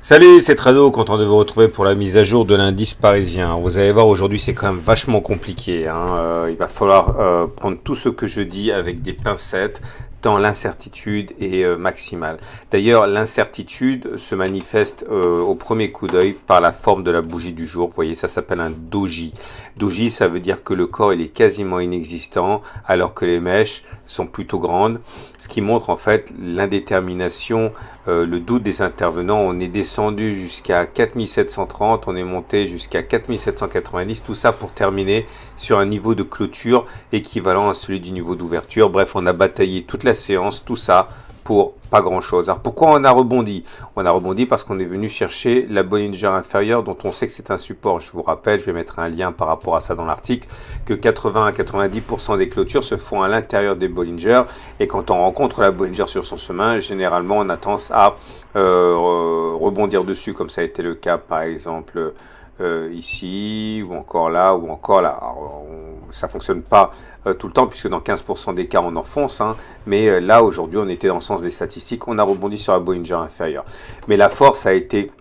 Salut, c'est Trado, content de vous retrouver pour la mise à jour de l'indice parisien. Vous allez voir, aujourd'hui c'est quand même vachement compliqué, hein. Il va falloir prendre tout ce que je dis avec des pincettes, tant l'incertitude est maximale. D'ailleurs, l'incertitude se manifeste au premier coup d'œil par la forme de la bougie du jour. Vous voyez, ça s'appelle un doji. Doji, ça veut dire que le corps il est quasiment inexistant, alors que les mèches sont plutôt grandes, ce qui montre en fait l'indétermination, le doute des intervenants. On est descendu jusqu'à 4730, on est monté jusqu'à 4790, tout ça pour terminer sur un niveau de clôture équivalent à celui du niveau d'ouverture. Bref, on a bataillé toute la séance, tout ça pour pas grand chose. Alors pourquoi on a rebondi? On a rebondi parce qu'on est venu chercher la Bollinger inférieure dont on sait que c'est un support. Je vous rappelle, je vais mettre un lien par rapport à ça dans l'article, que 80 à 90% des clôtures se font à l'intérieur des Bollinger, et quand on rencontre la Bollinger sur son chemin, généralement on a tendance à rebondir dessus, comme ça a été le cas par exemple ici, ou encore là, ou encore là. Alors, ça fonctionne pas tout le temps, puisque dans 15% des cas on enfonce, hein, mais là aujourd'hui on était dans le sens des statistiques, on a rebondi sur la Bollinger inférieure. Mais la force a été